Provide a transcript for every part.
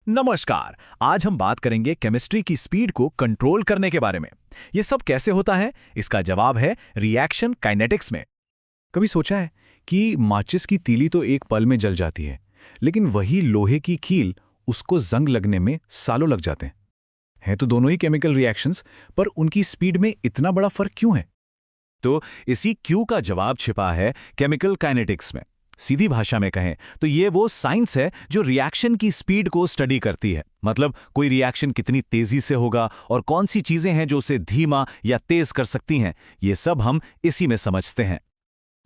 नमस्कार। आज हम बात करेंगे केमिस्ट्री की स्पीड को कंट्रोल करने के बारे में। ये सब कैसे होता है, इसका जवाब है रिएक्शन काइनेटिक्स में। कभी सोचा है कि माचिस की तीली तो एक पल में जल जाती है, लेकिन वही लोहे की कील उसको जंग लगने में सालों लग जाते हैं तो दोनों ही केमिकल रिएक्शंस, पर उनकी स्पीड में इतना बड़ा फर्क क्यों है? तो इसी क्यों का जवाब छिपा है केमिकल काइनेटिक्स में। सीधी भाषा में कहें तो ये वो साइंस है जो रिएक्शन की स्पीड को स्टडी करती है। मतलब कोई रिएक्शन कितनी तेजी से होगा और कौन सी चीजें हैं जो उसे धीमा या तेज कर सकती हैं, ये सब हम इसी में समझते हैं।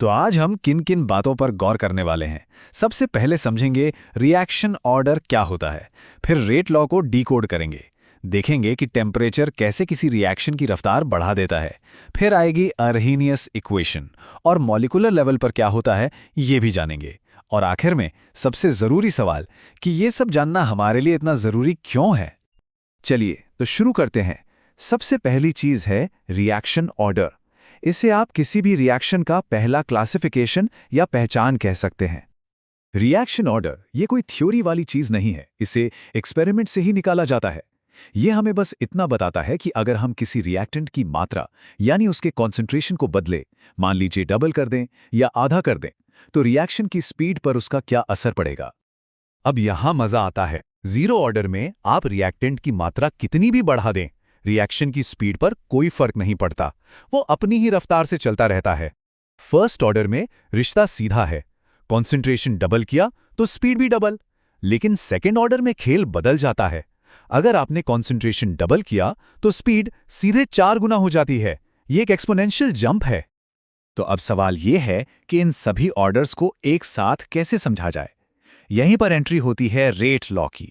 तो आज हम किन किन बातों पर गौर करने वाले हैं। सबसे पहले समझेंगे रिएक्शन ऑर्डर क्या होता है, फिर रेट लॉ को डीकोड करेंगे, देखेंगे कि टेम्परेचर कैसे किसी रिएक्शन की रफ्तार बढ़ा देता है, फिर आएगी अर्हीनियस इक्वेशन और मॉलिक्यूलर लेवल पर क्या होता है ये भी जानेंगे, और आखिर में सबसे ज़रूरी सवाल कि ये सब जानना हमारे लिए इतना ज़रूरी क्यों है। चलिए तो शुरू करते हैं। सबसे पहली चीज़ है रिएक्शन ऑर्डर। इसे आप किसी भी रिएक्शन का पहला क्लासिफिकेशन या पहचान कह सकते हैं। रिएक्शन ऑर्डर ये कोई थ्योरी वाली चीज़ नहीं है, इसे एक्सपेरिमेंट से ही निकाला जाता है। ये हमें बस इतना बताता है कि अगर हम किसी रिएक्टेंट की मात्रा यानी उसके कॉन्सेंट्रेशन को बदले, मान लीजिए डबल कर दें या आधा कर दें, तो रिएक्शन की स्पीड पर उसका क्या असर पड़ेगा। अब यहां मजा आता है। जीरो ऑर्डर में आप रिएक्टेंट की मात्रा कितनी भी बढ़ा दें, रिएक्शन की स्पीड पर कोई फर्क नहीं पड़ता, वो अपनी ही रफ्तार से चलता रहता है। फर्स्ट ऑर्डर में रिश्ता सीधा है, कॉन्सेंट्रेशन डबल किया तो स्पीड भी डबल। लेकिन सेकेंड ऑर्डर में खेल बदल जाता है। अगर आपने कॉन्सेंट्रेशन डबल किया तो स्पीड सीधे 4 गुना हो जाती है। ये एक एक्सपोनेंशियल जंप है। तो अब सवाल यह है कि इन सभी ऑर्डर्स को एक साथ कैसे समझा जाए। यहीं पर एंट्री होती है रेट लॉ की।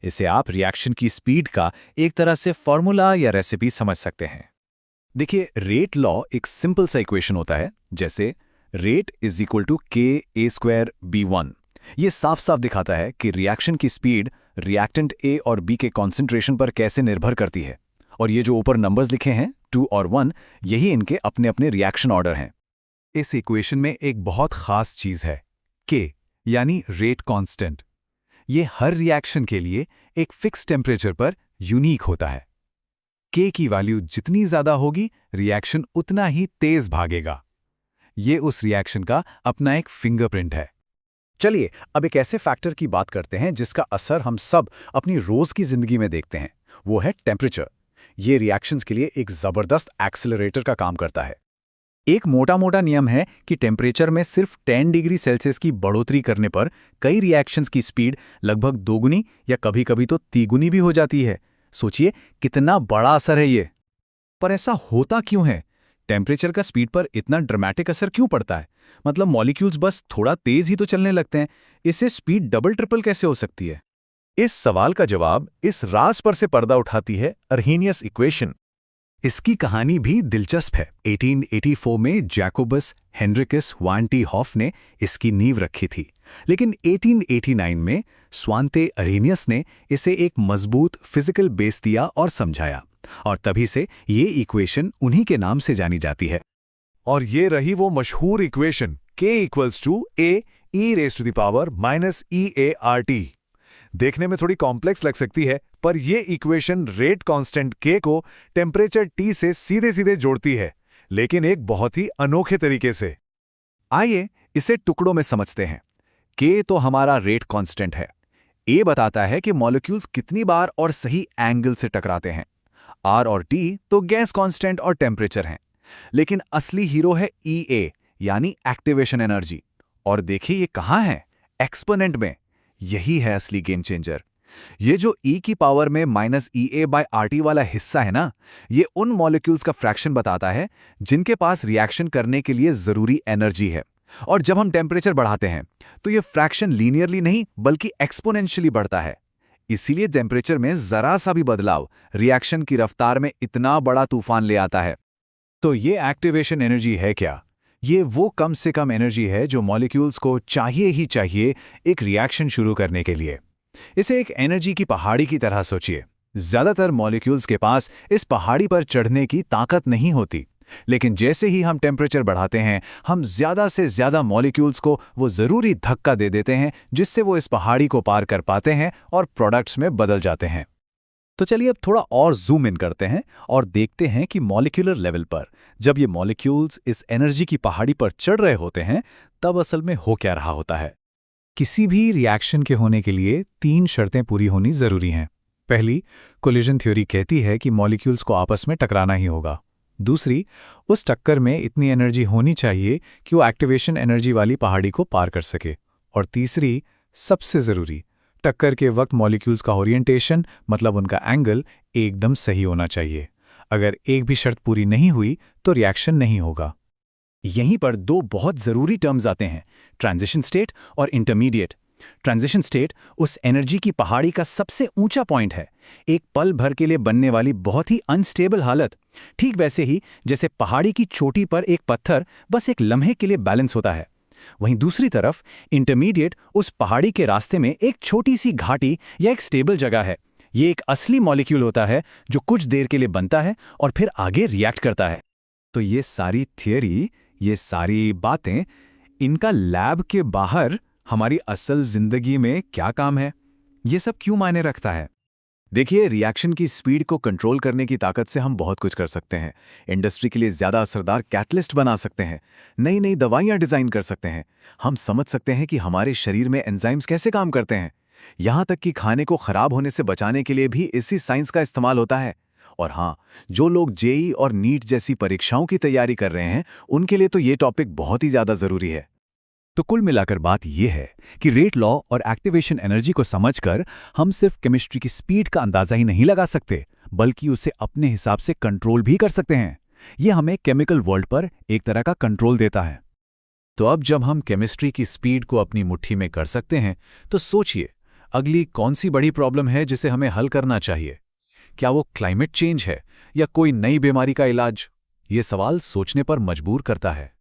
इसे आप रिएक्शन की स्पीड का एक तरह से फॉर्मूला या रेसिपी समझ सकते हैं। देखिए, रेट लॉ एक सिंपल सा इक्वेशन होता है, जैसे rate is equal to k² b1। ये साफ साफ दिखाता है कि रिएक्शन की स्पीड रिएक्टेंट ए और बी के कॉन्सेंट्रेशन पर कैसे निर्भर करती है। और ये जो ऊपर नंबर्स लिखे हैं 2 और 1, यही इनके अपने अपने रिएक्शन ऑर्डर हैं। इस इक्वेशन में एक बहुत खास चीज है, K यानी रेट कांस्टेंट। ये हर रिएक्शन के लिए एक फिक्स टेम्परेचर पर यूनिक होता है। K की वैल्यू जितनी ज्यादा होगी, रिएक्शन उतना ही तेज भागेगा। ये उस रिएक्शन का अपना एक फिंगरप्रिंट है। चलिए अब एक ऐसे फैक्टर की बात करते हैं जिसका असर हम सब अपनी रोज की जिंदगी में देखते हैं, वो है टेम्परेचर। ये रिएक्शंस के लिए एक जबरदस्त एक्सेलरेटर का काम करता है। एक मोटा मोटा नियम है कि टेम्परेचर में सिर्फ 10 डिग्री सेल्सियस की बढ़ोतरी करने पर कई रिएक्शंस की स्पीड लगभग 2 गुनी या कभी कभी तो 3 गुनी भी हो जाती है। सोचिए कितना बड़ा असर है ये। पर ऐसा होता क्यों है? टेम्परेचर का स्पीड पर इतना ड्रामेटिक असर क्यों पड़ता है? मतलब मॉलिक्यूल्स बस थोड़ा तेज ही तो चलने लगते हैं, इससे स्पीड डबल ट्रिपल कैसे हो सकती है? इस सवाल का जवाब इस राज पर से पर्दा उठाती है अर्हीनियस इक्वेशन। इसकी कहानी भी दिलचस्प है। 1884 में जैकोबस हेनरिकस वान टी हॉफ ने इसकी नींव रखी थी, लेकिन 1889 में स्वांते अर्हीनियस ने इसे एक मजबूत फिजिकल बेस दिया और समझाया, और तभी से ये इक्वेशन उन्हीं के नाम से जानी जाती है। और ये रही वो मशहूर equation K equals to A e raise to the power -EART। देखने में थोड़ी कॉम्प्लेक्स लग सकती है, पर ये इक्वेशन रेट कांस्टेंट K को टेम्परेचर T से सीधे सीधे जोड़ती है, लेकिन एक बहुत ही अनोखे तरीके से। आइए इसे टुकड़ों में समझते हैं। K तो हमारा रेट कांस्टेंट है। A बताता है कि मॉलिक्यूल्स कितनी बार और सही एंगल से टकराते हैं। R और T तो गैस कांस्टेंट और टेम्परेचर हैं। लेकिन असली हीरो है EA यानी एक्टिवेशन एनर्जी। और देखिए ये कहाँ है? एक्सपोनेंट में। यही है असली गेम चेंजर। ये जो E की पावर में -EA/RT वाला हिस्सा है ना, ये उन मॉलिक्यूल्स का फ्रैक्शन बताता है जिनके पास रिएक्शन करने के लिए जरूरी एनर्जी है। और जब हम टेम्परेचर बढ़ाते हैं तो ये फ्रैक्शन लीनियरली नहीं बल्कि एक्सपोनेंशियली बढ़ता है। इसीलिए टेम्परेचर में जरा सा भी बदलाव रिएक्शन की रफ्तार में इतना बड़ा तूफान ले आता है। तो ये एक्टिवेशन एनर्जी है क्या? ये वो कम से कम एनर्जी है जो मॉलिक्यूल्स को चाहिए ही चाहिए एक रिएक्शन शुरू करने के लिए। इसे एक एनर्जी की पहाड़ी की तरह सोचिए। ज्यादातर मॉलिक्यूल्स के पास इस पहाड़ी पर चढ़ने की ताकत नहीं होती, लेकिन जैसे ही हम टेम्परेचर बढ़ाते हैं, हम ज़्यादा से ज़्यादा मॉलिक्यूल्स को वो ज़रूरी धक्का दे देते हैं जिससे वो इस पहाड़ी को पार कर पाते हैं और प्रोडक्ट्स में बदल जाते हैं। तो चलिए अब थोड़ा और जूम इन करते हैं और देखते हैं कि मॉलिक्यूलर लेवल पर जब ये मॉलिक्यूल्स इस एनर्जी की पहाड़ी पर चढ़ रहे होते हैं तब असल में हो क्या रहा होता है। किसी भी रिएक्शन के होने के लिए 3 शर्तें पूरी होनी ज़रूरी हैं। पहली, कोलिजन थ्योरी कहती है कि मॉलिक्यूल्स को आपस में टकराना ही होगा। दूसरी, उस टक्कर में इतनी एनर्जी होनी चाहिए कि वो एक्टिवेशन एनर्जी वाली पहाड़ी को पार कर सके। और तीसरी, सबसे ज़रूरी, टक्कर के वक्त मॉलिक्यूल्स का ओरिएंटेशन मतलब उनका एंगल एकदम सही होना चाहिए। अगर एक भी शर्त पूरी नहीं हुई तो रिएक्शन नहीं होगा। यहीं पर 2 बहुत ज़रूरी टर्म्स आते हैं, ट्रांजिशन स्टेट और इंटरमीडिएट। ट्रांजिशन स्टेट उस एनर्जी की पहाड़ी का सबसे ऊंचा पॉइंट है, एक पल भर के लिए बनने वाली बहुत ही अनस्टेबल हालत। ठीक वैसे ही जैसे पहाड़ी की चोटी पर एक पत्थर बस एक लम्हे के लिए बैलेंस होता है। वहीं दूसरी तरफ इंटरमीडिएट उस पहाड़ी के रास्ते में एक छोटी सी घाटी या एक स्टेबल जगह है। ये एक असली मॉलिक्यूल होता है जो कुछ देर के लिए बनता है और फिर आगे रिएक्ट करता है। तो ये सारी थियरी, ये सारी बातें, इनका लैब के बाहर हमारी असल जिंदगी में क्या काम है? ये सब क्यों मायने रखता है? देखिए, रिएक्शन की स्पीड को कंट्रोल करने की ताकत से हम बहुत कुछ कर सकते हैं। इंडस्ट्री के लिए ज़्यादा असरदार कैटलिस्ट बना सकते हैं, नई नई दवाइयाँ डिज़ाइन कर सकते हैं, हम समझ सकते हैं कि हमारे शरीर में एंजाइम्स कैसे काम करते हैं। यहाँ तक कि खाने को खराब होने से बचाने के लिए भी इसी साइंस का इस्तेमाल होता है। और हाँ, जो लोग जेईई और नीट जैसी परीक्षाओं की तैयारी कर रहे हैं, उनके लिए तो ये टॉपिक बहुत ही ज़्यादा ज़रूरी है। तो कुल मिलाकर बात यह है कि रेट लॉ और एक्टिवेशन एनर्जी को समझकर हम सिर्फ केमिस्ट्री की स्पीड का अंदाजा ही नहीं लगा सकते, बल्कि उसे अपने हिसाब से कंट्रोल भी कर सकते हैं। यह हमें केमिकल वर्ल्ड पर एक तरह का कंट्रोल देता है। तो अब जब हम केमिस्ट्री की स्पीड को अपनी मुट्ठी में कर सकते हैं, तो सोचिए, अगली कौन सी बड़ी प्रॉब्लम है जिसे हमें हल करना चाहिए? क्या वो क्लाइमेट चेंज है या कोई नई बीमारी का इलाज? ये सवाल सोचने पर मजबूर करता है।